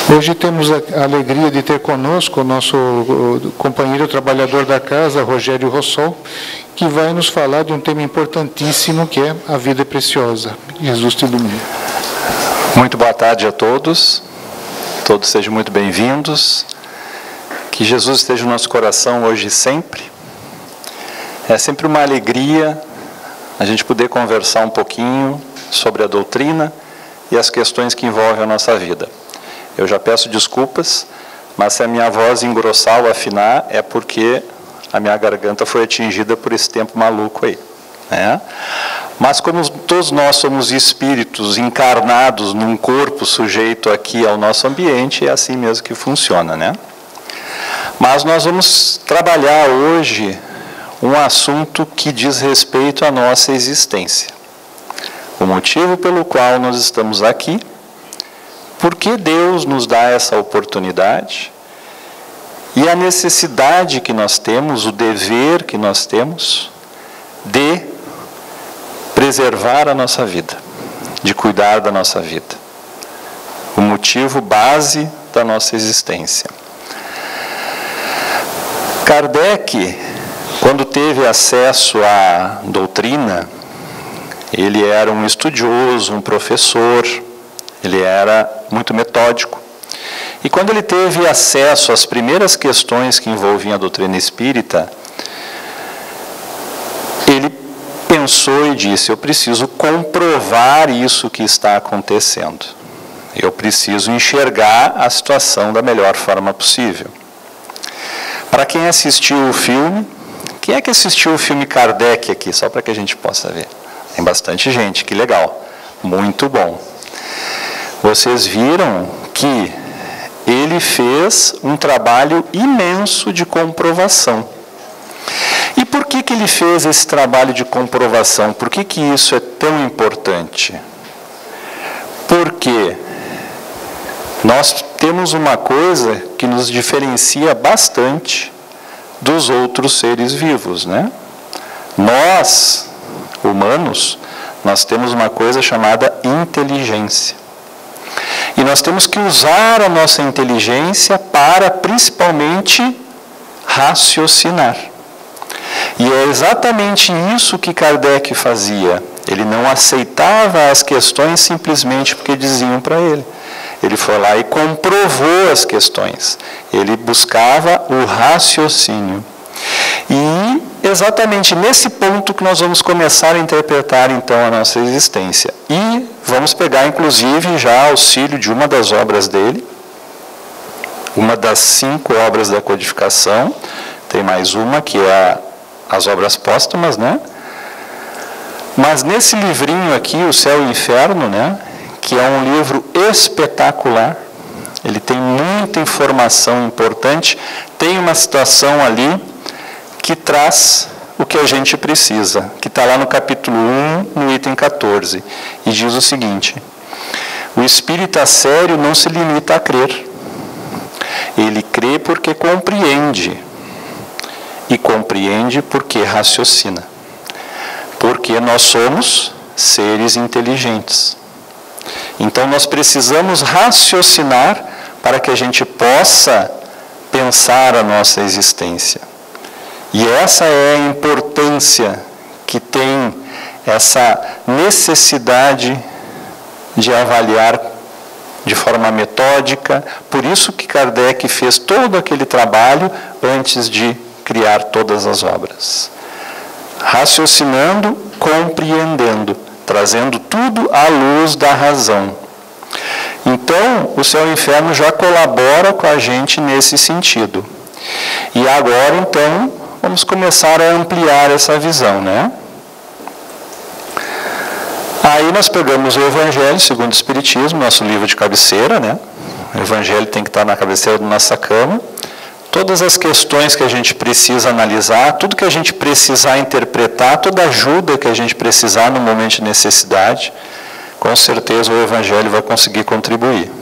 Hoje temos a alegria de ter conosco o nosso companheiro trabalhador da casa, Rogério Rossol, que vai nos falar de um tema importantíssimo, que é a vida preciosa. Jesus te ilumine. Muito boa tarde a todos. Todos sejam muito bem-vindos. Que Jesus esteja no nosso coração hoje e sempre. É sempre uma alegria a gente poder conversar um pouquinho sobre a doutrina e as questões que envolvem a nossa vida. Eu já peço desculpas, mas se a minha voz engrossar ou afinar, é porque a minha garganta foi atingida por esse tempo maluco aí, né? Mas como todos nós somos espíritos encarnados num corpo sujeito aqui ao nosso ambiente, é assim mesmo que funciona, né? Mas nós vamos trabalhar hoje um assunto que diz respeito à nossa existência. O motivo pelo qual nós estamos aqui, por que Deus nos dá essa oportunidade e a necessidade que nós temos, o dever que nós temos de preservar a nossa vida, de cuidar da nossa vida. O motivo base da nossa existência. Kardec, quando teve acesso à doutrina, ele era um estudioso, um professor, ele era muito metódico. E quando ele teve acesso às primeiras questões que envolviam a doutrina espírita, ele pensou e disse: eu preciso comprovar isso que está acontecendo. Eu preciso enxergar a situação da melhor forma possível. Para quem assistiu o filme, quem é que assistiu o filme Kardec aqui? Só para que a gente possa ver. Tem bastante gente, que legal. Muito bom. Vocês viram que ele fez um trabalho imenso de comprovação. E por que ele fez esse trabalho de comprovação? Por que isso é tão importante? Porque nós temos uma coisa que nos diferencia bastante dos outros seres vivos, né? Nós, humanos, nós temos uma coisa chamada inteligência. E nós temos que usar a nossa inteligência para, principalmente, raciocinar. E é exatamente isso que Kardec fazia. Ele não aceitava as questões simplesmente porque diziam para ele. Ele foi lá e comprovou as questões. Ele buscava o raciocínio. E exatamente nesse ponto que nós vamos começar a interpretar então a nossa existência. E vamos pegar inclusive já auxílio de uma das obras dele, uma das 5 obras da codificação, tem mais uma que é as obras póstumas, né? Mas nesse livrinho aqui, O Céu e o Inferno, né? Que é um livro espetacular, ele tem muita informação importante, tem uma situação ali que traz o que a gente precisa, que está lá no capítulo 1, no item 14, e diz o seguinte: o espírita sério não se limita a crer, ele crê porque compreende, e compreende porque raciocina, porque nós somos seres inteligentes. Então nós precisamos raciocinar para que a gente possa pensar a nossa existência. E essa é a importância que tem essa necessidade de avaliar de forma metódica. Por isso que Kardec fez todo aquele trabalho antes de criar todas as obras. Raciocinando, compreendendo, trazendo tudo à luz da razão. Então, o Céu e o Inferno já colabora com a gente nesse sentido. E agora, então, vamos começar a ampliar essa visão, né? Aí nós pegamos o Evangelho segundo o Espiritismo, nosso livro de cabeceira, né? O Evangelho tem que estar na cabeceira da nossa cama. Todas as questões que a gente precisa analisar, tudo que a gente precisar interpretar, toda ajuda que a gente precisar no momento de necessidade, com certeza o Evangelho vai conseguir contribuir.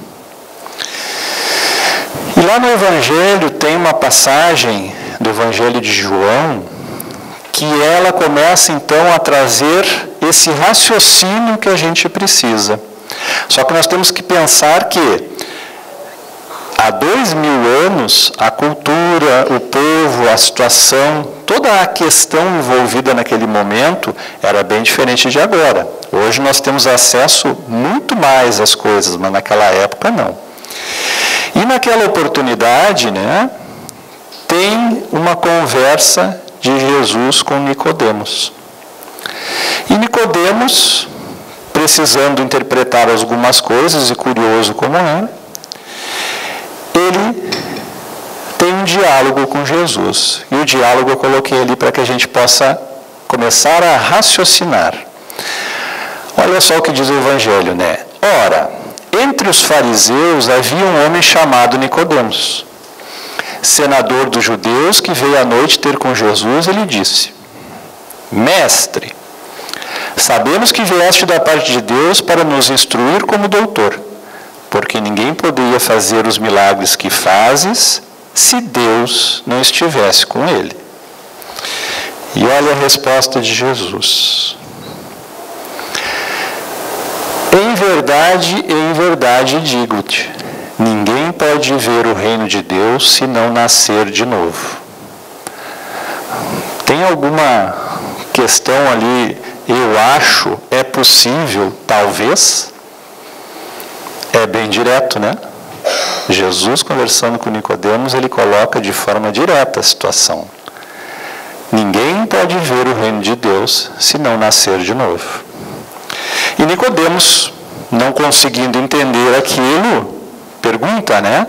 E lá no Evangelho tem uma passagem do Evangelho de João, que ela começa então a trazer esse raciocínio que a gente precisa. Só que nós temos que pensar que há 2000 anos, a cultura, o povo, a situação, toda a questão envolvida naquele momento era bem diferente de agora. Hoje nós temos acesso muito mais às coisas, mas naquela época não. E naquela oportunidade, né, tem uma conversa de Jesus com Nicodemos. E Nicodemos, precisando interpretar algumas coisas, e curioso como é, ele tem um diálogo com Jesus. E o diálogo eu coloquei ali para que a gente possa começar a raciocinar. Olha só o que diz o Evangelho, né? Ora, entre os fariseus havia um homem chamado Nicodemos, senador dos judeus, que veio à noite ter com Jesus. Ele disse: Mestre, sabemos que vieste da parte de Deus para nos instruir como doutor, porque ninguém poderia fazer os milagres que fazes se Deus não estivesse com ele. E olha a resposta de Jesus. Em verdade digo-te, ninguém pode ver o reino de Deus se não nascer de novo. Tem alguma questão ali, eu acho, é possível, talvez? É bem direto, né? Jesus, conversando com Nicodemos, ele coloca de forma direta a situação. Ninguém pode ver o reino de Deus se não nascer de novo. E Nicodemos, não conseguindo entender aquilo, pergunta, né?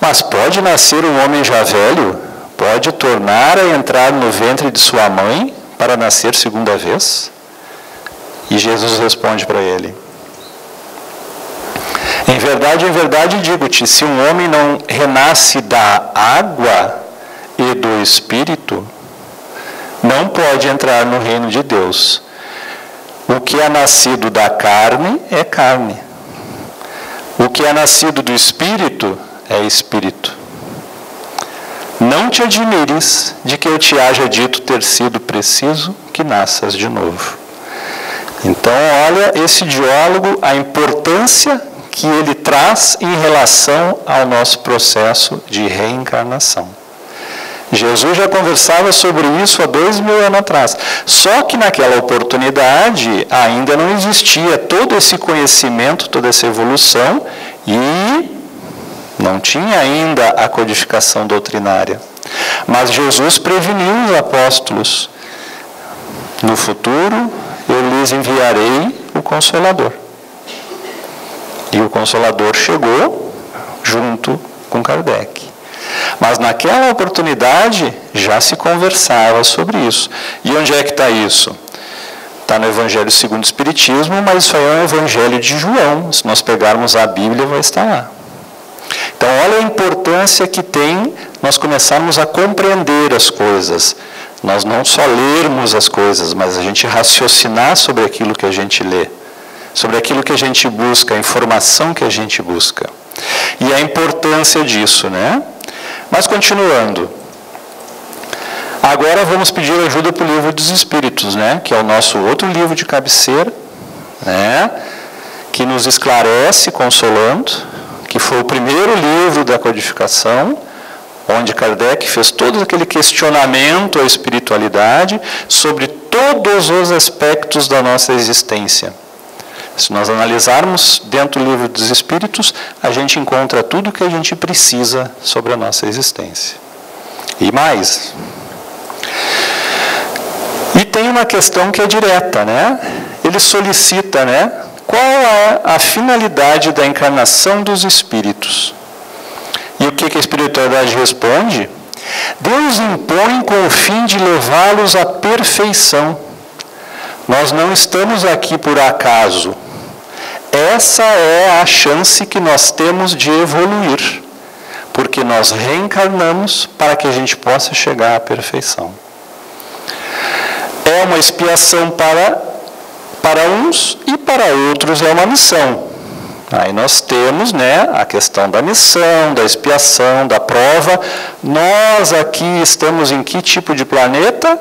Mas pode nascer um homem já velho? Pode tornar a entrar no ventre de sua mãe para nascer segunda vez? E Jesus responde para ele: em verdade digo-te, se um homem não renasce da água e do Espírito, não pode entrar no reino de Deus. O que é nascido da carne é carne. O que é nascido do Espírito é Espírito. Não te admires de que eu te haja dito ter sido preciso que nasças de novo. Então, olha esse diálogo, a importância que ele traz em relação ao nosso processo de reencarnação. Jesus já conversava sobre isso há 2000 anos atrás. Só que naquela oportunidade ainda não existia todo esse conhecimento, toda essa evolução, e não tinha ainda a codificação doutrinária. Mas Jesus preveniu os apóstolos: no futuro eu lhes enviarei o Consolador. E o Consolador chegou junto com Kardec. Mas naquela oportunidade já se conversava sobre isso. E onde é que está isso? Está no Evangelho segundo o Espiritismo, mas isso aí é o Evangelho de João. Se nós pegarmos a Bíblia, vai estar lá. Então, olha a importância que tem nós começarmos a compreender as coisas. Nós não só lermos as coisas, mas a gente raciocinar sobre aquilo que a gente lê, sobre aquilo que a gente busca, a informação que a gente busca. E a importância disso, né? Mas continuando. Agora vamos pedir ajuda para o Livro dos Espíritos, né? Que é o nosso outro livro de cabeceira, né? Que nos esclarece, consolando, que foi o primeiro livro da codificação, onde Kardec fez todo aquele questionamento à espiritualidade sobre todos os aspectos da nossa existência. Se nós analisarmos dentro do Livro dos Espíritos, a gente encontra tudo o que a gente precisa sobre a nossa existência. E mais. E tem uma questão que é direta, né? Ele solicita, né? Qual é a finalidade da encarnação dos espíritos? E o que a espiritualidade responde? Deus impõe com o fim de levá-los à perfeição. Nós não estamos aqui por acaso. Essa é a chance que nós temos de evoluir, porque nós reencarnamos para que a gente possa chegar à perfeição. É uma expiação para uns e para outros é uma missão. Aí nós temos, né, a questão da missão, da expiação, da prova. Nós aqui estamos em que tipo de planeta?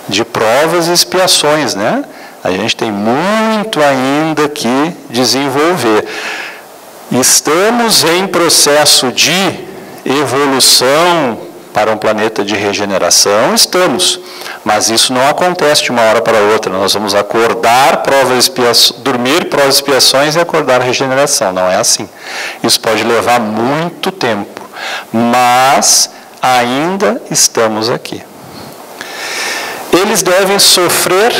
De provas e expiações, né? A gente tem muito ainda que desenvolver. Estamos em processo de evolução para um planeta de regeneração? Estamos. Mas isso não acontece de uma hora para outra. Nós vamos acordar dormir provas e expiações e acordar regeneração. Não é assim. Isso pode levar muito tempo. Mas ainda estamos aqui. Eles devem sofrer,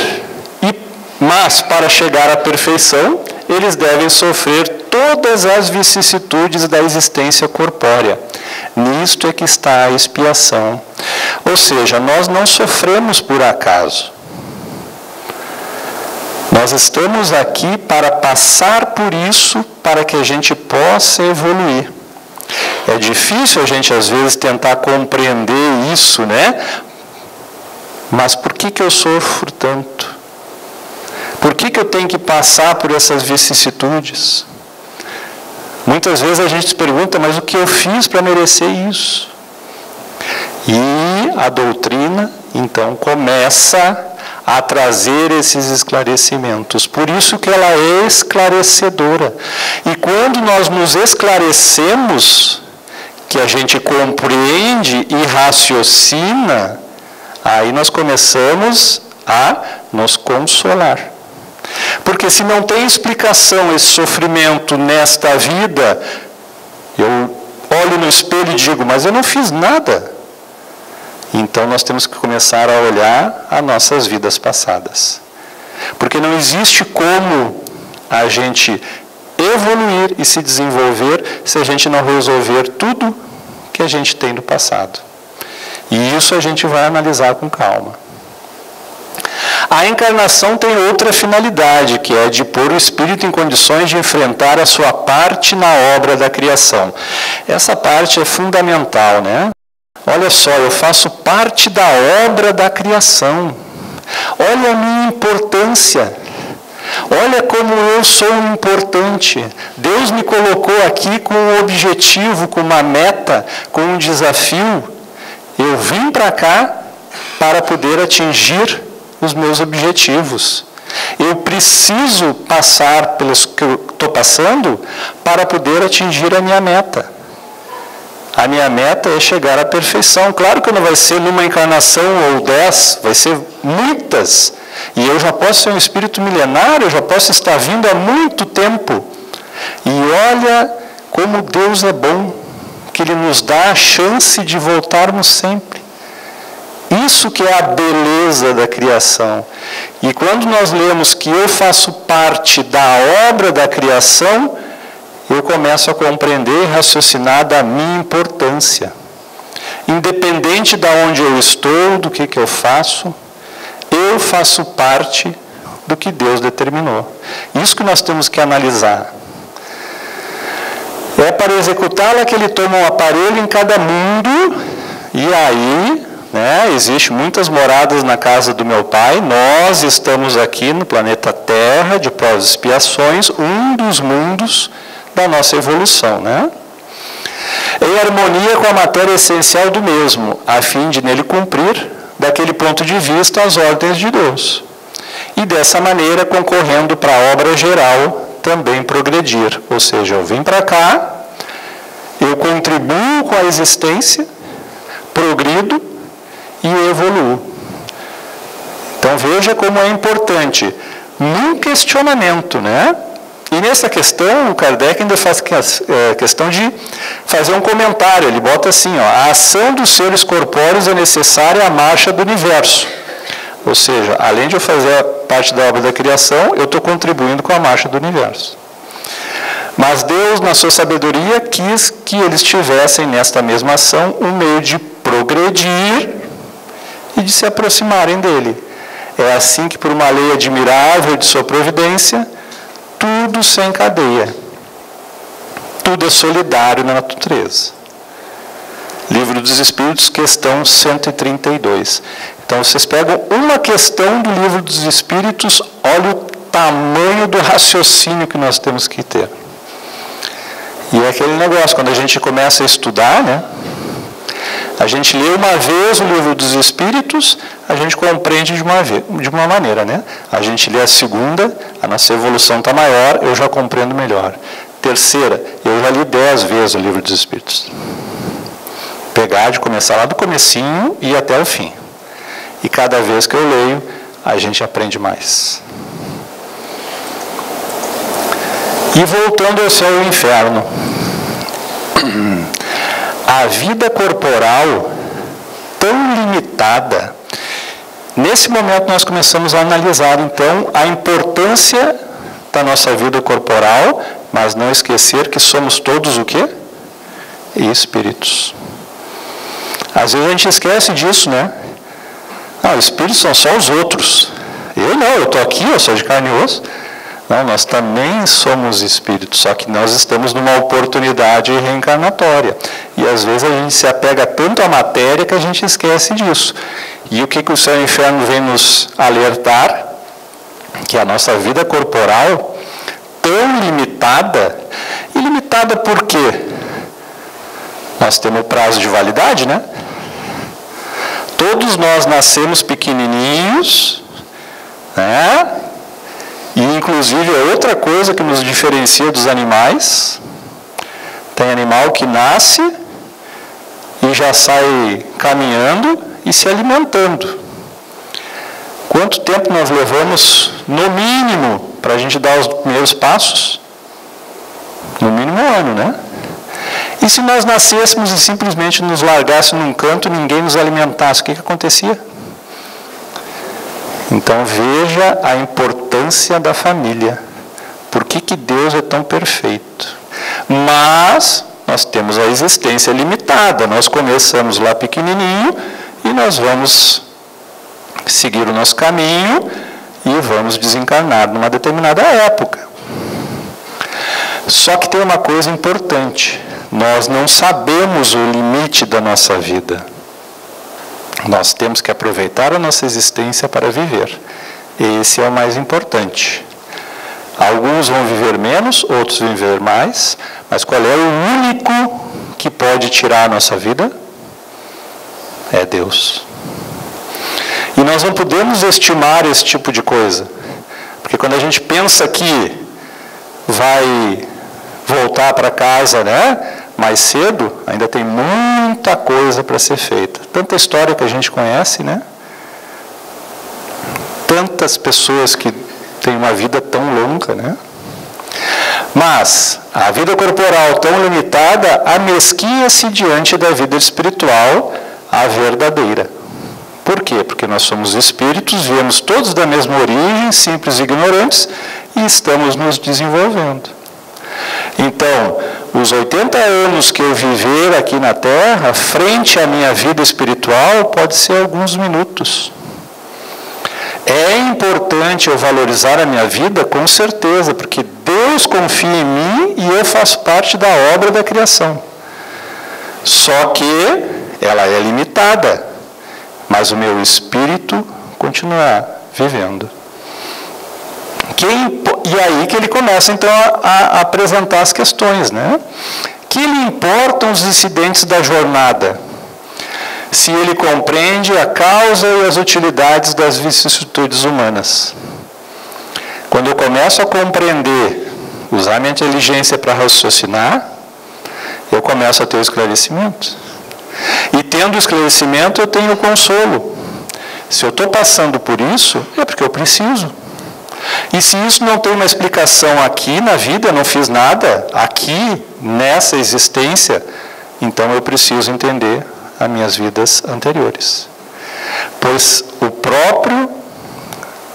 mas para chegar à perfeição, eles devem sofrer todas as vicissitudes da existência corpórea. Nisto é que está a expiação. Ou seja, nós não sofremos por acaso. Nós estamos aqui para passar por isso, para que a gente possa evoluir. É difícil a gente, às vezes, tentar compreender isso, né? Mas por que eu sofro tanto? Por que eu tenho que passar por essas vicissitudes? Muitas vezes a gente se pergunta, mas o que eu fiz para merecer isso? E a doutrina, então, começa a trazer esses esclarecimentos. Por isso que ela é esclarecedora. E quando nós nos esclarecemos, que a gente compreende e raciocina, aí nós começamos a nos consolar. Porque se não tem explicação esse sofrimento nesta vida, eu olho no espelho e digo, mas eu não fiz nada. Então nós temos que começar a olhar as nossas vidas passadas. Porque não existe como a gente evoluir e se desenvolver se a gente não resolver tudo que a gente tem no passado. E isso a gente vai analisar com calma. A encarnação tem outra finalidade, que é de pôr o espírito em condições de enfrentar a sua parte na obra da criação. Essa parte é fundamental, né? Olha só, eu faço parte da obra da criação. Olha a minha importância. Olha como eu sou importante. Deus me colocou aqui com um objetivo, com uma meta, com um desafio. Eu vim para cá para poder atingir os meus objetivos. Eu preciso passar pelos que eu estou passando para poder atingir a minha meta. A minha meta é chegar à perfeição. Claro que não vai ser numa encarnação ou 10, vai ser muitas. E eu já posso ser um espírito milenário, eu já posso estar vindo há muito tempo. E olha como Deus é bom, que Ele nos dá a chance de voltarmos sempre. Isso que é a beleza da criação. E quando nós lemos que eu faço parte da obra da criação, eu começo a compreender e raciocinar da minha importância. Independente de onde eu estou, do que eu faço parte do que Deus determinou. Isso que nós temos que analisar. É para executá-la que Ele toma um aparelho em cada mundo, e aí, né, existe muitas moradas na casa do meu Pai. Nós estamos aqui no planeta Terra, de provas e expiações, um dos mundos da nossa evolução, né? Em harmonia com a matéria essencial do mesmo, a fim de nele cumprir, daquele ponto de vista, as ordens de Deus. E dessa maneira, concorrendo para a obra geral, também progredir. Ou seja, eu vim para cá, eu contribuo com a existência, progrido e evoluo. Então veja como é importante, num questionamento, né? E nessa questão, o Kardec ainda faz questão de fazer um comentário. Ele bota assim, ó, a ação dos seres corpóreos é necessária à marcha do universo. Ou seja, além de eu fazer parte da obra da criação, eu estou contribuindo com a marcha do universo. Mas Deus, na sua sabedoria, quis que eles tivessem nesta mesma ação um meio de progredir e de se aproximarem dele. É assim que, por uma lei admirável de sua providência, tudo se encadeia. Tudo é solidário na natureza. Livro dos Espíritos, questão 132. Então, vocês pegam uma questão do Livro dos Espíritos, olha o tamanho do raciocínio que nós temos que ter. E é aquele negócio, quando a gente começa a estudar, né? A gente lê uma vez o Livro dos Espíritos, a gente compreende de uma maneira, né? A gente lê a segunda, a nossa evolução está maior, eu já compreendo melhor. Terceira, Eu já li 10 vezes o Livro dos Espíritos. Pegar, de começar lá do comecinho e ir até o fim. E cada vez que eu leio, a gente aprende mais. E voltando ao céu e ao inferno. A vida corporal tão limitada. Nesse momento nós começamos a analisar, então, a importância da nossa vida corporal, mas não esquecer que somos todos o quê? Espíritos. Às vezes a gente esquece disso, né? Os espíritos são só os outros. Eu não, eu estou aqui, eu sou de carne e osso. Não, nós também somos espíritos, só que nós estamos numa oportunidade reencarnatória. E às vezes a gente se apega tanto à matéria que a gente esquece disso. E o que o céu e o inferno vem nos alertar? Que a nossa vida corporal, tão limitada, e limitada por quê? Nós temos prazo de validade, né? Todos nós nascemos pequenininhos, né? E, inclusive, é outra coisa que nos diferencia dos animais. Tem animal que nasce e já sai caminhando e se alimentando. Quanto tempo nós levamos, no mínimo, para a gente dar os primeiros passos? No mínimo 1 ano, né? E se nós nascêssemos e simplesmente nos largássemos num canto e ninguém nos alimentasse, o que acontecia? Então veja a importância da família. Por que Deus é tão perfeito? Mas nós temos a existência limitada. Nós começamos lá pequenininho e nós vamos seguir o nosso caminho e vamos desencarnar numa determinada época. Só que tem uma coisa importante. Nós não sabemos o limite da nossa vida. Nós temos que aproveitar a nossa existência para viver. Esse é o mais importante. Alguns vão viver menos, outros vão viver mais, mas qual é o único que pode tirar a nossa vida? É Deus. E nós não podemos estimar esse tipo de coisa. Porque quando a gente pensa que vai voltar para casa, né, mais cedo, ainda tem muita coisa para ser feita. Tanta história que a gente conhece, né? Tantas pessoas que têm uma vida tão longa, né? Mas a vida corporal tão limitada amesquinha-se diante da vida espiritual, a verdadeira. Por quê? Porque nós somos espíritos, viemos todos da mesma origem, simples e ignorantes, e estamos nos desenvolvendo. Então, os 80 anos que eu viver aqui na Terra, frente à minha vida espiritual, pode ser alguns minutos. É importante eu valorizar a minha vida, com certeza, porque Deus confia em mim e eu faço parte da obra da criação. Só que ela é limitada, mas o meu espírito continua vivendo. E aí que ele começa, então, a apresentar as questões, né? Que lhe importam os incidentes da jornada, se ele compreende a causa e as utilidades das vicissitudes humanas? Quando eu começo a compreender, usar minha inteligência para raciocinar, eu começo a ter o esclarecimento. E tendo o esclarecimento, eu tenho o consolo. Se eu estou passando por isso, é porque eu preciso. E se isso não tem uma explicação aqui na vida, não fiz nada aqui, nessa existência, então eu preciso entender as minhas vidas anteriores. Pois o próprio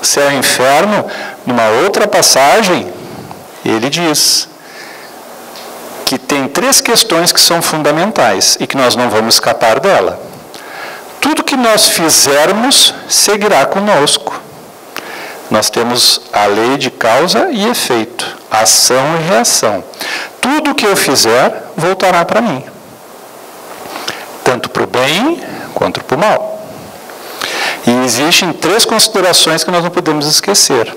céu e inferno, numa outra passagem, ele diz que tem 3 questões que são fundamentais e que nós não vamos escapar dela. Tudo que nós fizermos seguirá conosco. Nós temos a lei de causa e efeito, ação e reação. Tudo que eu fizer voltará para mim, tanto para o bem quanto para o mal. E existem 3 considerações que nós não podemos esquecer.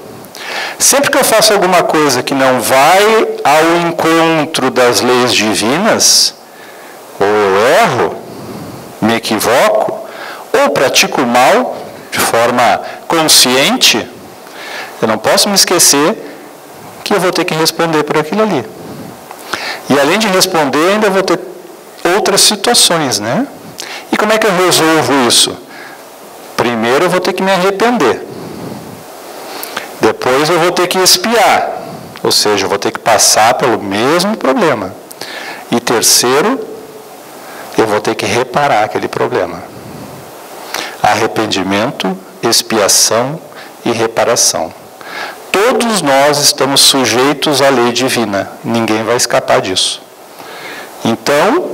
Sempre que eu faço alguma coisa que não vai ao encontro das leis divinas, ou eu erro, me equivoco, ou pratico o mal de forma consciente, eu não posso me esquecer que eu vou ter que responder por aquilo ali. E além de responder, ainda vou ter outras situações, né? E como é que eu resolvo isso? Primeiro eu vou ter que me arrepender. Depois eu vou ter que expiar. Ou seja, eu vou ter que passar pelo mesmo problema. E terceiro, eu vou ter que reparar aquele problema. Arrependimento, expiação e reparação. Todos nós estamos sujeitos à lei divina. Ninguém vai escapar disso. Então,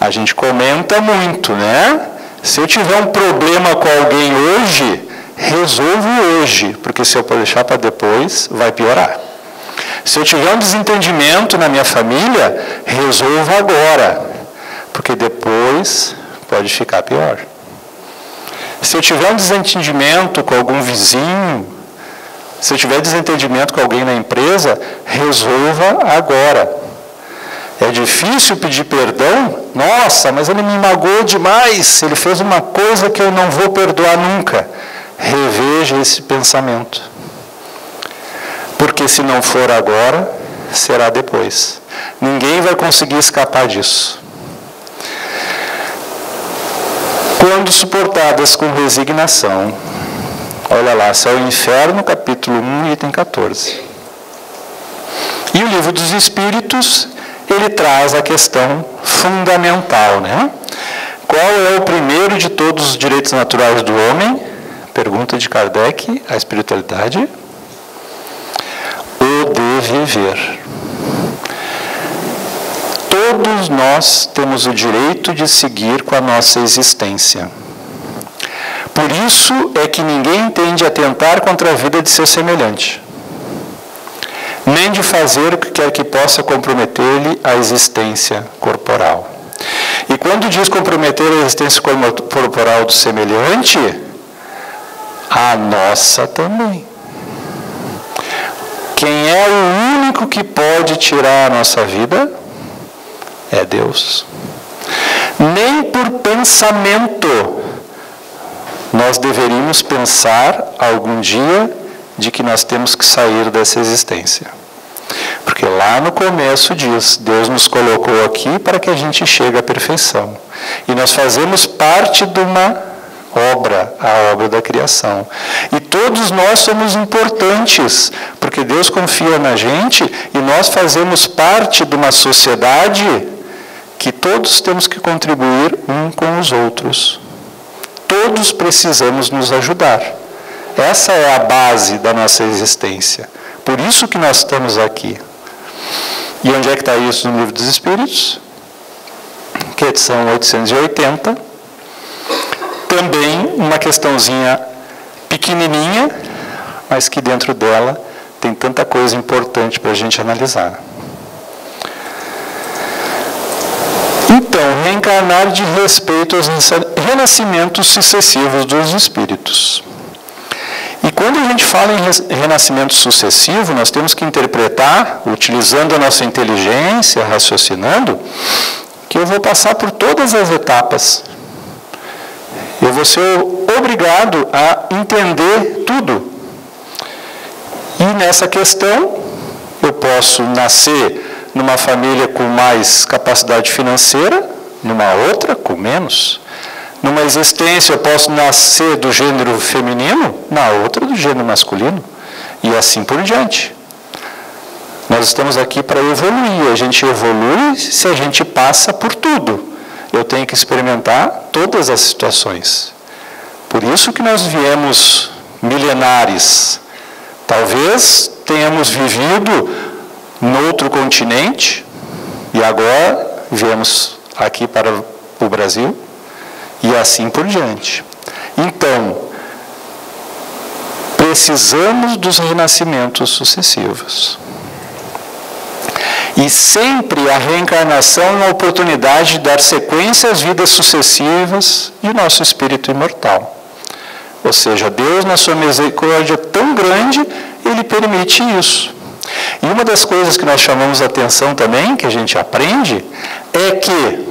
a gente comenta muito, né? Se eu tiver um problema com alguém hoje, resolvo hoje, porque se eu deixar para depois, vai piorar. Se eu tiver um desentendimento na minha família, resolvo agora, porque depois pode ficar pior. Se eu tiver um desentendimento com algum vizinho, se eu tiver desentendimento com alguém na empresa, resolva agora. É difícil pedir perdão? Nossa, mas ele me magoou demais, ele fez uma coisa que eu não vou perdoar nunca. Reveja esse pensamento. Porque se não for agora, será depois. Ninguém vai conseguir escapar disso. Quando suportadas com resignação. Olha lá, Céu e Inferno, capítulo 1, item 14. E o Livro dos Espíritos, ele traz a questão fundamental, né? Qual é o primeiro de todos os direitos naturais do homem? Pergunta de Kardec, a espiritualidade. O de viver. Todos nós temos o direito de seguir com a nossa existência. Por isso é que ninguém tende a atentar contra a vida de seu semelhante, nem de fazer o que quer que possa comprometer-lhe a existência corporal. E quando diz comprometer a existência corporal do semelhante, a nossa também. Quem é o único que pode tirar a nossa vida é Deus. Nem por pensamento nós deveríamos pensar algum dia de que nós temos que sair dessa existência. Porque lá no começo diz, Deus nos colocou aqui para que a gente chegue à perfeição. E nós fazemos parte de uma obra, a obra da criação. E todos nós somos importantes, porque Deus confia na gente e nós fazemos parte de uma sociedade que todos temos que contribuir um com os outros. Todos precisamos nos ajudar. Essa é a base da nossa existência. Por isso que nós estamos aqui. E onde é que está isso no Livro dos Espíritos? Que edição 880. Também uma questãozinha pequenininha, mas que dentro dela tem tanta coisa importante para a gente analisar. Então, reencarnar de respeito aos renascimentos sucessivos dos espíritos. E quando a gente fala em renascimento sucessivo, nós temos que interpretar, utilizando a nossa inteligência, raciocinando, que eu vou passar por todas as etapas. Eu vou ser obrigado a entender tudo. E nessa questão, eu posso nascer numa família com mais capacidade financeira, numa outra com menos. Numa existência eu posso nascer do gênero feminino, na outra do gênero masculino, e assim por diante. Nós estamos aqui para evoluir, a gente evolui se a gente passa por tudo. Eu tenho que experimentar todas as situações. Por isso que nós viemos milenares. Talvez tenhamos vivido no outro continente, e agora viemos aqui para o Brasil, e assim por diante. Então, precisamos dos renascimentos sucessivos. E sempre a reencarnação é uma oportunidade de dar sequência às vidas sucessivas de nosso espírito imortal. Ou seja, Deus, na sua misericórdia tão grande, Ele permite isso. E uma das coisas que nós chamamos a atenção também, que a gente aprende, é que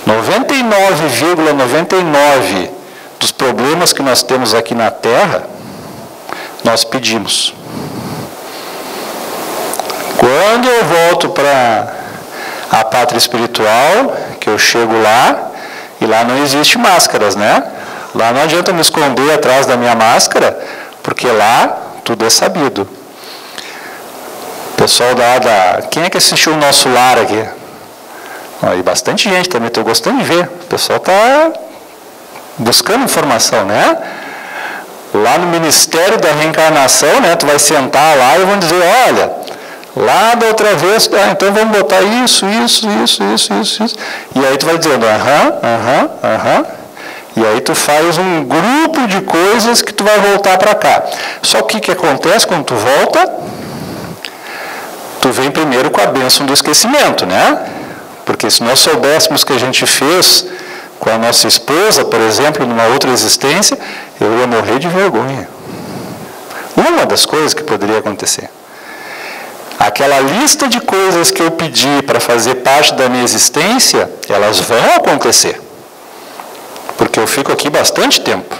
99,99% dos problemas que nós temos aqui na Terra, nós pedimos. Quando eu volto para a pátria espiritual, que eu chego lá, e lá não existe máscaras, né? Lá não adianta me esconder atrás da minha máscara, porque lá tudo é sabido. Pessoal quem é que assistiu o nosso lar aqui? E bastante gente também, estou gostando de ver. O pessoal está buscando informação, né? Lá no Ministério da Reencarnação, né? Tu vai sentar lá e vão dizer, olha, lá da outra vez, então vamos botar isso. E aí tu vai dizendo, aham. E aí tu faz um grupo de coisas que tu vai voltar para cá. Só que o que acontece quando tu volta? Tu vem primeiro com a bênção do esquecimento, né? Porque se nós soubéssemos o que a gente fez com a nossa esposa, por exemplo, numa outra existência, eu ia morrer de vergonha. Uma das coisas que poderia acontecer. Aquela lista de coisas que eu pedi para fazer parte da minha existência, elas vão acontecer. Porque eu fico aqui bastante tempo.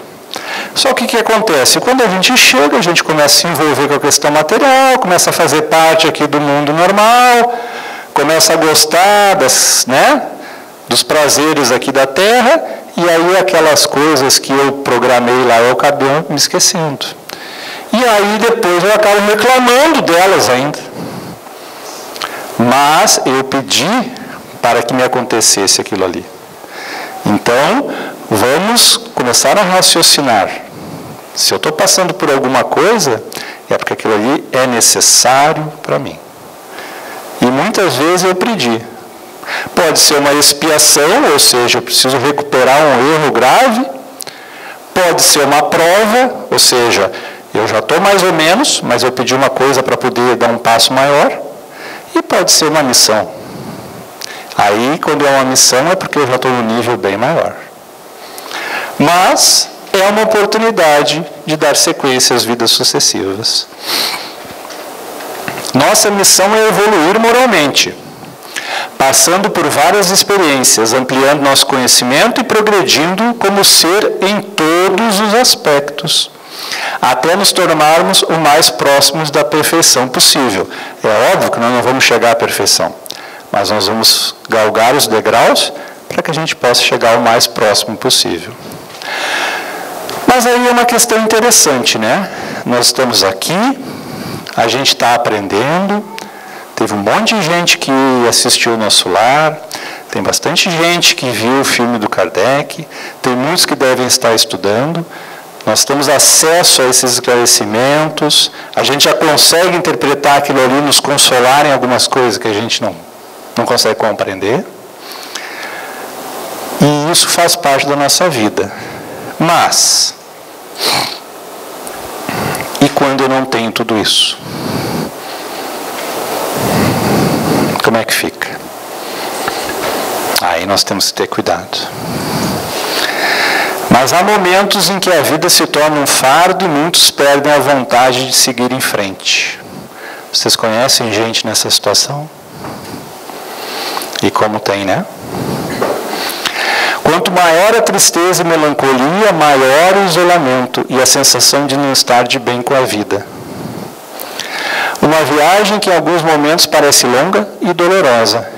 Só que o que acontece? Quando a gente chega, a gente começa a se envolver com a questão material, começa a fazer parte aqui do mundo normal, começa a gostar dos prazeres aqui da Terra, e aí aquelas coisas que eu programei lá, eu acabei me esquecendo. E aí depois eu acabo reclamando delas ainda. Mas eu pedi para que me acontecesse aquilo ali. Então, vamos começar a raciocinar. Se eu estou passando por alguma coisa, é porque aquilo ali é necessário para mim. E muitas vezes eu pedi. Pode ser uma expiação, ou seja, eu preciso recuperar um erro grave. Pode ser uma prova, ou seja, eu já estou mais ou menos, mas eu pedi uma coisa para poder dar um passo maior. E pode ser uma missão. Aí, quando é uma missão, é porque eu já estou num nível bem maior. Mas é uma oportunidade de dar sequência às vidas sucessivas. Nossa missão é evoluir moralmente, passando por várias experiências, ampliando nosso conhecimento e progredindo como ser em todos os aspectos, até nos tornarmos o mais próximos da perfeição possível. É óbvio que nós não vamos chegar à perfeição, mas nós vamos galgar os degraus para que a gente possa chegar o mais próximo possível. Mas aí é uma questão interessante, né? Nós estamos aqui, a gente está aprendendo, teve um monte de gente que assistiu o nosso lar, tem bastante gente que viu o filme do Kardec, tem muitos que devem estar estudando, nós temos acesso a esses esclarecimentos, a gente já consegue interpretar aquilo ali, nos consolar em algumas coisas que a gente não consegue compreender. E isso faz parte da nossa vida. Mas, e quando eu não tenho tudo isso? Como é que fica? Aí nós temos que ter cuidado. Mas há momentos em que a vida se torna um fardo e muitos perdem a vontade de seguir em frente. Vocês conhecem gente nessa situação? E como tem, né? Quanto maior a tristeza e melancolia, maior o isolamento e a sensação de não estar de bem com a vida. Uma viagem que em alguns momentos parece longa e dolorosa,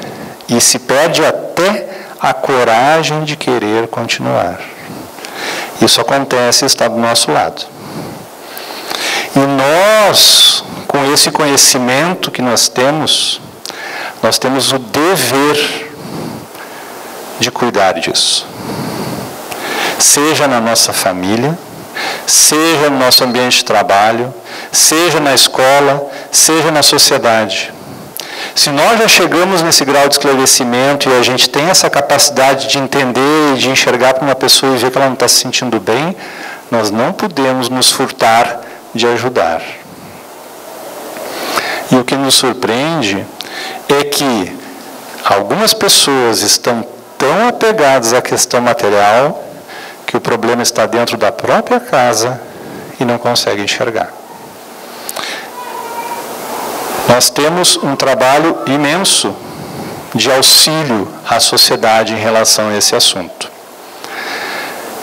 e se perde até a coragem de querer continuar. Isso acontece e está do nosso lado. E nós, com esse conhecimento que nós temos o dever de cuidar disso. Seja na nossa família, seja no nosso ambiente de trabalho, seja na escola, seja na sociedade. Se nós já chegamos nesse grau de esclarecimento e a gente tem essa capacidade de entender e de enxergar para uma pessoa e ver que ela não está se sentindo bem, nós não podemos nos furtar de ajudar. E o que nos surpreende é que algumas pessoas estão tão apegadas à questão material que o problema está dentro da própria casa e não conseguem enxergar. Nós temos um trabalho imenso de auxílio à sociedade em relação a esse assunto.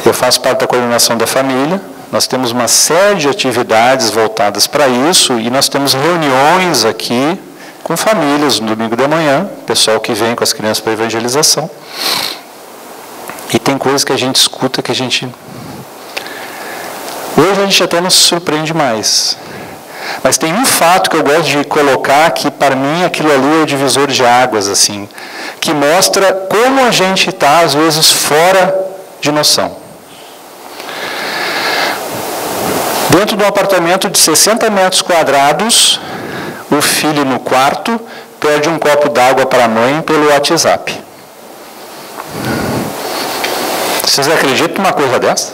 Eu faço parte da coordenação da família, nós temos uma série de atividades voltadas para isso e nós temos reuniões aqui com famílias no domingo de manhã, pessoal que vem com as crianças para evangelização. E tem coisas que a gente escuta que a gente... Hoje a gente até não se surpreende mais. Mas tem um fato que eu gosto de colocar, que para mim aquilo ali é o divisor de águas, assim, que mostra como a gente está, às vezes, fora de noção. Dentro de um apartamento de 60 metros quadrados, o filho no quarto pede um copo d'água para a mãe pelo WhatsApp. Vocês acreditam numa coisa dessa?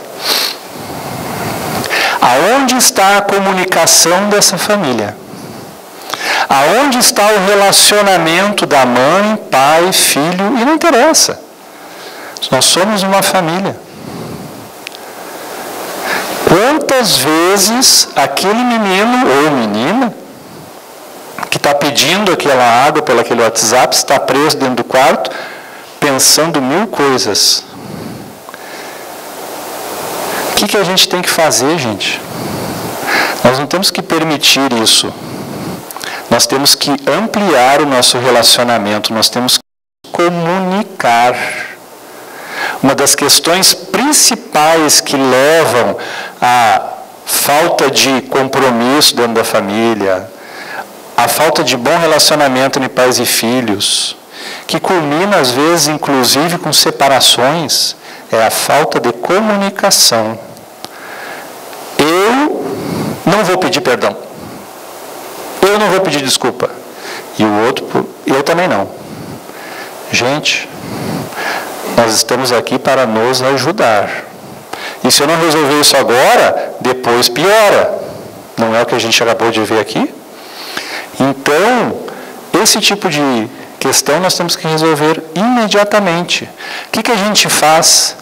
Aonde está a comunicação dessa família? Aonde está o relacionamento da mãe, pai, filho? E não interessa. Nós somos uma família. Quantas vezes aquele menino ou menina que está pedindo aquela água pelo aquele WhatsApp está preso dentro do quarto pensando mil coisas? O que a gente tem que fazer, gente? Nós não temos que permitir isso. Nós temos que ampliar o nosso relacionamento, nós temos que comunicar. Uma das questões principais que levam à falta de compromisso dentro da família, a falta de bom relacionamento entre pais e filhos, que culmina às vezes inclusive com separações, é a falta de comunicação. Eu não vou pedir perdão. Eu não vou pedir desculpa. E o outro, eu também não. Gente, nós estamos aqui para nos ajudar. E se eu não resolver isso agora, depois piora. Não é o que a gente acabou de ver aqui? Então, esse tipo de questão nós temos que resolver imediatamente. O que a gente faz?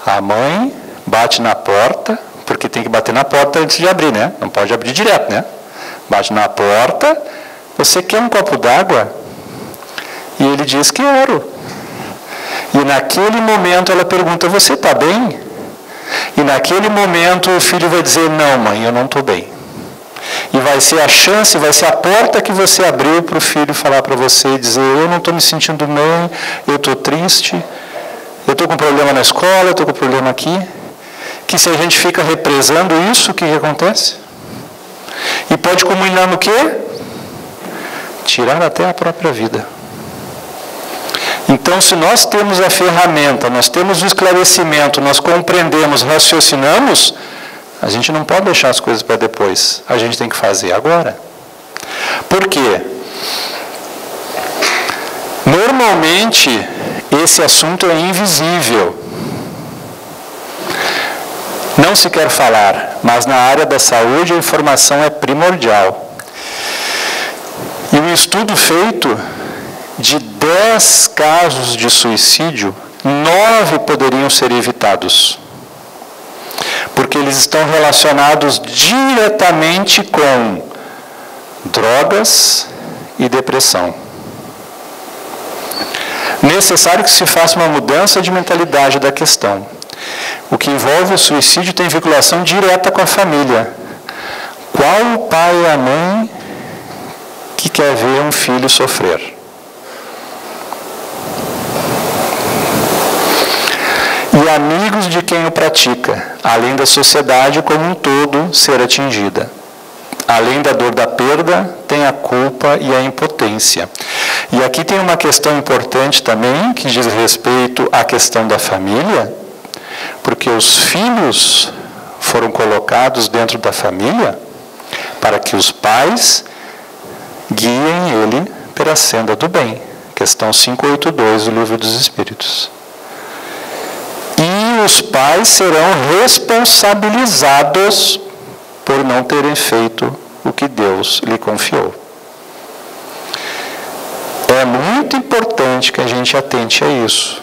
A mãe bate na porta, porque tem que bater na porta antes de abrir, né? Não pode abrir direto, né? Bate na porta, você quer um copo d'água? E ele diz, quero. E naquele momento ela pergunta, você está bem? E naquele momento o filho vai dizer, não mãe, eu não estou bem. E vai ser a chance, vai ser a porta que você abriu para o filho falar para você e dizer, eu não estou me sentindo bem, eu estou triste, eu estou com problema na escola, eu estou com problema aqui. Que se a gente fica represando isso, o que acontece? E pode culminar no quê? Tirar até a própria vida. Então, se nós temos a ferramenta, nós temos o esclarecimento, nós compreendemos, raciocinamos, a gente não pode deixar as coisas para depois. A gente tem que fazer agora. Por quê? Normalmente, esse assunto é invisível. Não se quer falar, mas na área da saúde a informação é primordial. E um estudo feito de 10 casos de suicídio, 9 poderiam ser evitados. Porque eles estão relacionados diretamente com drogas e depressão. Necessário que se faça uma mudança de mentalidade da questão. O que envolve o suicídio tem vinculação direta com a família. Qual o pai e a mãe que quer ver um filho sofrer? E amigos de quem o pratica, além da sociedade como um todo ser atingida. Além da dor da perda, tem a culpa e a impotência. E aqui tem uma questão importante também, que diz respeito à questão da família, porque os filhos foram colocados dentro da família para que os pais guiem ele pela senda do bem. Questão 582 do Livro dos Espíritos. E os pais serão responsabilizados por não terem feito o que Deus lhe confiou. É muito importante que a gente atente a isso.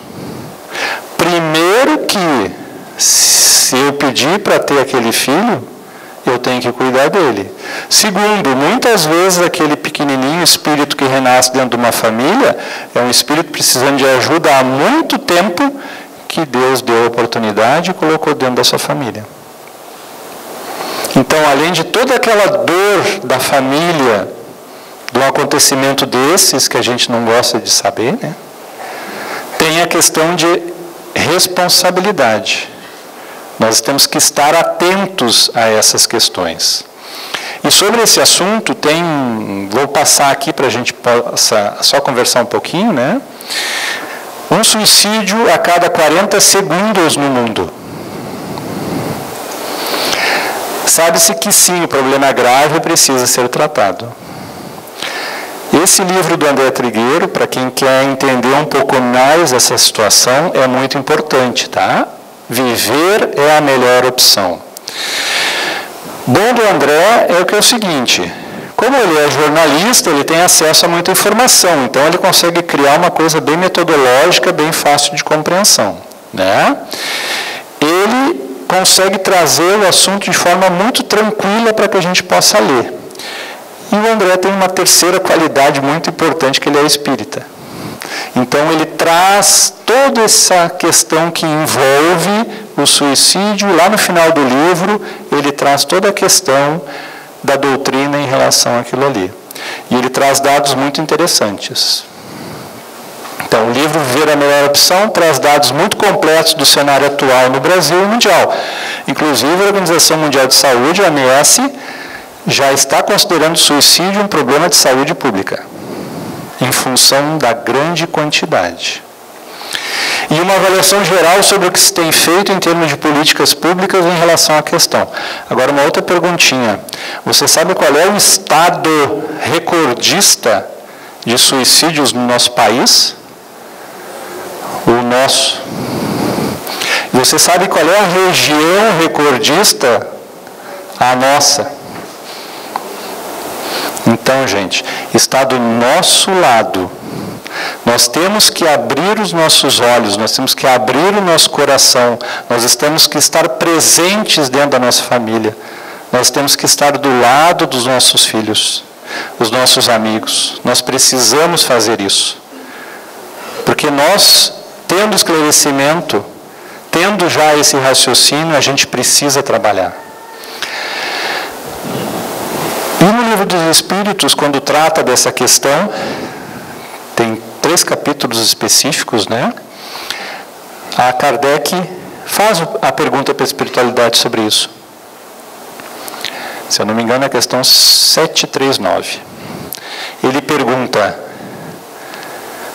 Primeiro que, se eu pedir para ter aquele filho, eu tenho que cuidar dele. Segundo, muitas vezes aquele pequenininho espírito que renasce dentro de uma família é um espírito precisando de ajuda há muito tempo, que Deus deu a oportunidade e colocou dentro da sua família. Então, além de toda aquela dor da família, de um acontecimento desses, que a gente não gosta de saber, né? Tem a questão de responsabilidade. Nós temos que estar atentos a essas questões. E sobre esse assunto, vou passar aqui para a gente possa só conversar um pouquinho, né? Um suicídio a cada 40 segundos no mundo. Sabe-se que sim, o problema é grave e precisa ser tratado. Esse livro do André Trigueiro, para quem quer entender um pouco mais essa situação, é muito importante, tá? Viver é a melhor opção. Bom do André é o seguinte, como ele é jornalista, ele tem acesso a muita informação, então ele consegue criar uma coisa bem metodológica, bem fácil de compreensão, né? Ele consegue trazer o assunto de forma muito tranquila para que a gente possa ler. E o André tem uma terceira qualidade muito importante, que ele é espírita. Então ele traz toda essa questão que envolve o suicídio, lá no final do livro, ele traz toda a questão da doutrina em relação àquilo ali. E ele traz dados muito interessantes. Então, o livro Viver a Melhor Opção traz dados muito completos do cenário atual no Brasil e mundial. Inclusive, a Organização Mundial de Saúde, a OMS, já está considerando o suicídio um problema de saúde pública, em função da grande quantidade. E uma avaliação geral sobre o que se tem feito em termos de políticas públicas em relação à questão. Agora, uma outra perguntinha. Você sabe qual é o estado recordista de suicídios no nosso país? O nosso. Você sabe qual é a região recordista? A nossa. Então, gente, está do nosso lado. Nós temos que abrir os nossos olhos, nós temos que abrir o nosso coração, nós temos que estar presentes dentro da nossa família, nós temos que estar do lado dos nossos filhos, dos nossos amigos. Nós precisamos fazer isso. Porque nós, tendo esclarecimento, tendo já esse raciocínio, a gente precisa trabalhar. E no Livro dos Espíritos, quando trata dessa questão, tem 3 capítulos específicos, né? A Kardec faz a pergunta para a espiritualidade sobre isso. Se eu não me engano, é a questão 739. Ele pergunta,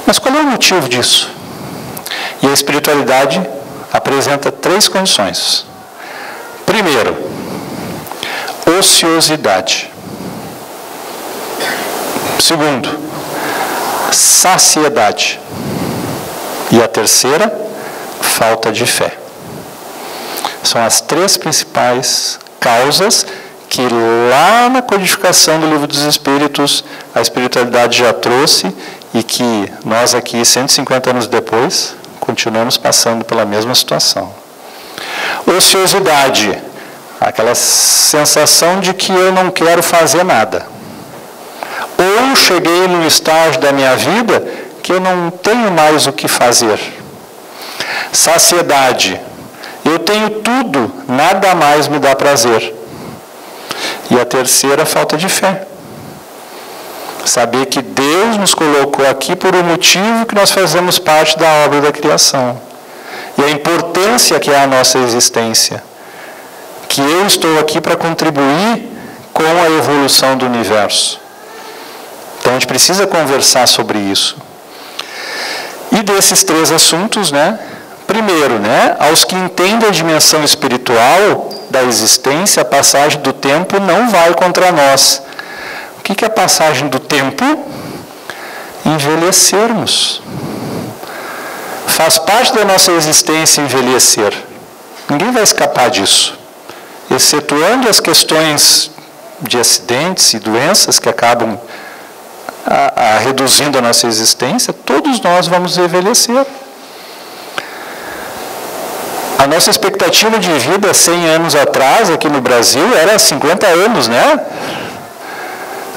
mas qual é o motivo disso? E a espiritualidade apresenta 3 condições. Primeiro, ociosidade. Segundo, saciedade. E a terceira, falta de fé. São as 3 principais causas que lá na codificação do Livro dos Espíritos a espiritualidade já trouxe e que nós aqui, 150 anos depois, continuamos passando pela mesma situação. Ociosidade, aquela sensação de que eu não quero fazer nada. Ou cheguei num estágio da minha vida que eu não tenho mais o que fazer. Saciedade, eu tenho tudo, nada mais me dá prazer. E a terceira, falta de fé. Saber que Deus nos colocou aqui por um motivo que nós fazemos parte da obra da criação. E a importância que é a nossa existência. Que eu estou aqui para contribuir com a evolução do universo. Então a gente precisa conversar sobre isso. E desses 3 assuntos, né? Primeiro, né? Aos que entendem a dimensão espiritual da existência, a passagem do tempo não vai contra nós. O que é a passagem do tempo? Envelhecermos. Faz parte da nossa existência envelhecer. Ninguém vai escapar disso. Excetuando as questões de acidentes e doenças que acabam reduzindo a nossa existência, todos nós vamos envelhecer. A nossa expectativa de vida 100 anos atrás, aqui no Brasil, era 50 anos, né?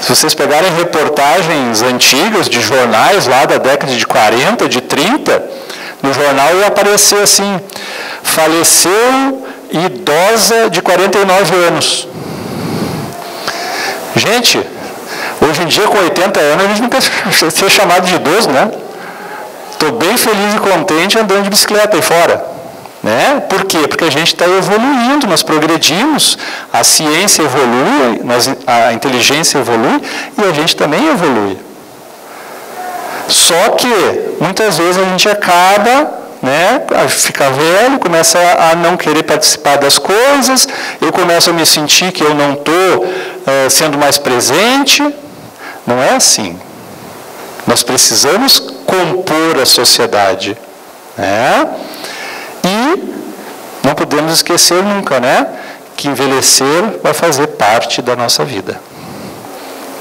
Se vocês pegarem reportagens antigas de jornais lá da década de 40, de 30, no jornal ia aparecer assim, faleceu idosa de 49 anos. Gente, Hoje em dia, com 80 anos, a gente não quer ser chamado de idoso, né? Estou bem feliz e contente andando de bicicleta aí fora. Né? Por quê? Porque a gente está evoluindo, nós progredimos, a ciência evolui, a inteligência evolui e a gente também evolui. Só que, muitas vezes, a gente acaba, né, a ficar velho, começa a não querer participar das coisas, eu começo a me sentir que eu não estou sendo mais presente. Não é assim. Nós precisamos compor a sociedade. Né? E não podemos esquecer nunca, né, que envelhecer vai fazer parte da nossa vida.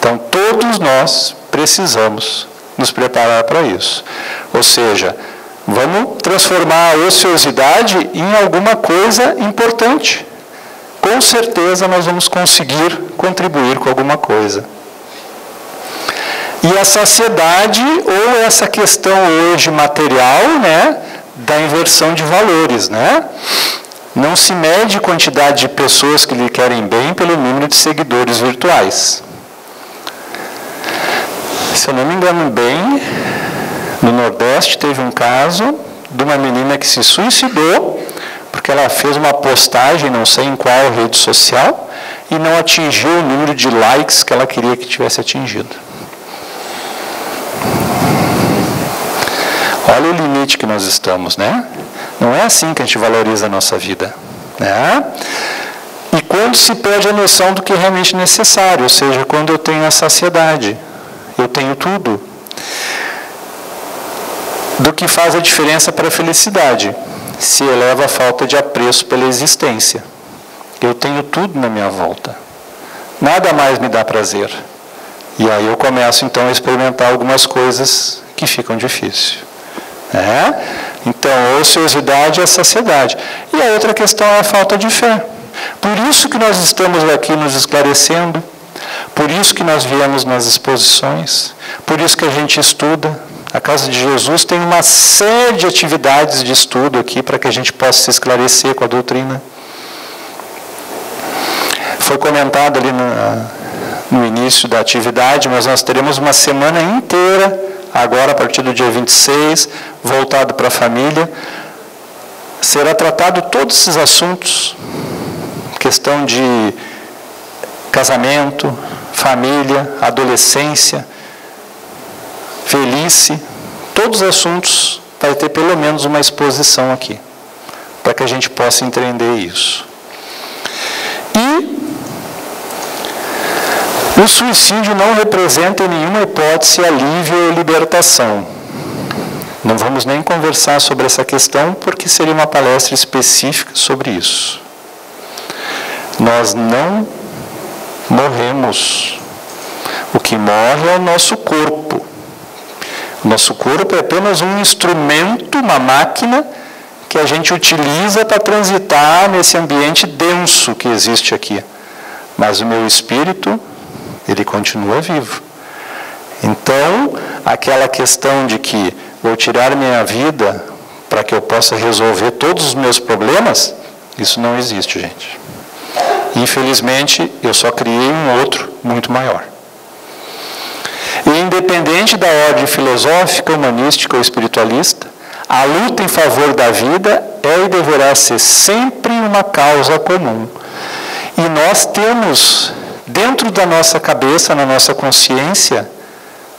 Então, todos nós precisamos nos preparar para isso. Ou seja, vamos transformar a ociosidade em alguma coisa importante. Com certeza nós vamos conseguir contribuir com alguma coisa. E a saciedade, ou essa questão hoje material, né, da inversão de valores, né? Não se mede quantidade de pessoas que lhe querem bem pelo número de seguidores virtuais. Se eu não me engano bem, no Nordeste teve um caso de uma menina que se suicidou porque ela fez uma postagem, não sei em qual rede social, e não atingiu o número de likes que ela queria que tivesse atingido. Olha o limite que nós estamos, né? Não é assim que a gente valoriza a nossa vida, né? E quando se perde a noção do que é realmente necessário, ou seja, quando eu tenho a saciedade, eu tenho tudo. Do que faz a diferença para a felicidade, se eleva a falta de apreço pela existência. Eu tenho tudo na minha volta. Nada mais me dá prazer. E aí eu começo então a experimentar algumas coisas que ficam difíceis. Então, a ociosidade e a saciedade. E a outra questão é a falta de fé. Por isso que nós estamos aqui nos esclarecendo, por isso que nós viemos nas exposições, por isso que a gente estuda. A Casa de Jesus tem uma série de atividades de estudo aqui para que a gente possa se esclarecer com a doutrina. Foi comentado ali no início da atividade, mas nós teremos uma semana inteira agora, a partir do dia 26, voltado para a família, será tratado todos esses assuntos, questão de casamento, família, adolescência, velhice, todos os assuntos, vai ter pelo menos uma exposição aqui, para que a gente possa entender isso. E o suicídio não representa em nenhuma hipótese alívio ou libertação. Não vamos nem conversar sobre essa questão, porque seria uma palestra específica sobre isso. Nós não morremos. O que morre é o nosso corpo. O nosso corpo é apenas um instrumento, uma máquina, que a gente utiliza para transitar nesse ambiente denso que existe aqui. Mas o meu espírito, ele continua vivo. Então, aquela questão de que vou tirar minha vida para que eu possa resolver todos os meus problemas, isso não existe, gente. Infelizmente, eu só criei um outro muito maior. E independente da ordem filosófica, humanística ou espiritualista, a luta em favor da vida é e deverá ser sempre uma causa comum. E nós temos dentro da nossa cabeça, na nossa consciência,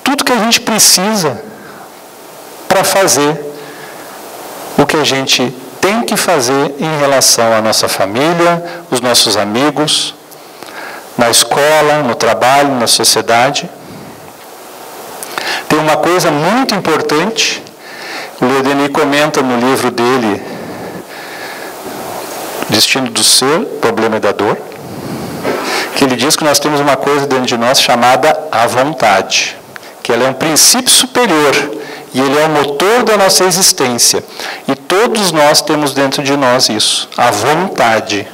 tudo que a gente precisa para fazer o que a gente tem que fazer em relação à nossa família, os nossos amigos, na escola, no trabalho, na sociedade. Tem uma coisa muito importante, o Leodenis comenta no livro dele, Destino do Ser, Problema e da Dor, que ele diz que nós temos uma coisa dentro de nós chamada a vontade, que ela é um princípio superior e ele é o motor da nossa existência. E todos nós temos dentro de nós isso, a vontade.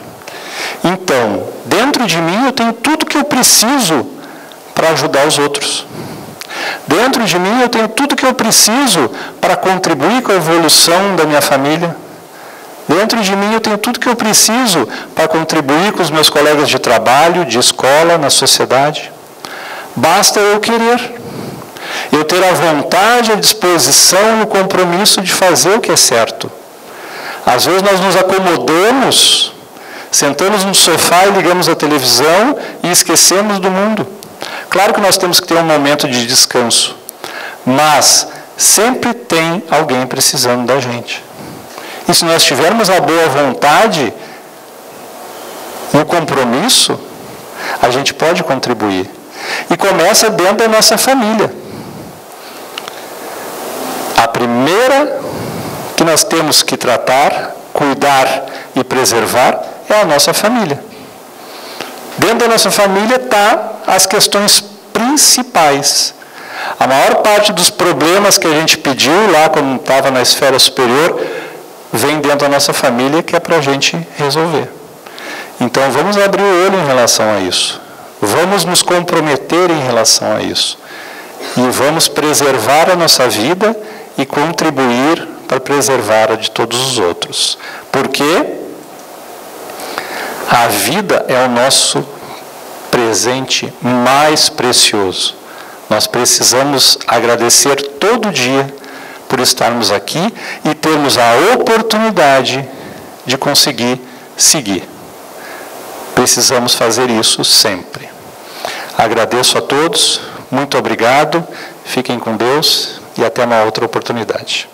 Então, dentro de mim eu tenho tudo que eu preciso para ajudar os outros. Dentro de mim eu tenho tudo que eu preciso para contribuir com a evolução da minha família. Dentro de mim eu tenho tudo que eu preciso para contribuir com os meus colegas de trabalho, de escola, na sociedade. Basta eu querer. Eu ter a vontade, a disposição e o compromisso de fazer o que é certo. Às vezes nós nos acomodamos, sentamos no sofá e ligamos a televisão e esquecemos do mundo. Claro que nós temos que ter um momento de descanso, mas sempre tem alguém precisando da gente. E se nós tivermos a boa vontade e o compromisso, a gente pode contribuir. E começa dentro da nossa família. A primeira que nós temos que tratar, cuidar e preservar é a nossa família. Dentro da nossa família estão as questões principais. A maior parte dos problemas que a gente pediu lá quando estava na esfera superior vem dentro da nossa família, que é para a gente resolver. Então vamos abrir o olho em relação a isso. Vamos nos comprometer em relação a isso. E vamos preservar a nossa vida e contribuir para preservar a de todos os outros. Porque a vida é o nosso presente mais precioso. Nós precisamos agradecer todo dia por estarmos aqui e termos a oportunidade de conseguir seguir. Precisamos fazer isso sempre. Agradeço a todos, muito obrigado, fiquem com Deus e até uma outra oportunidade.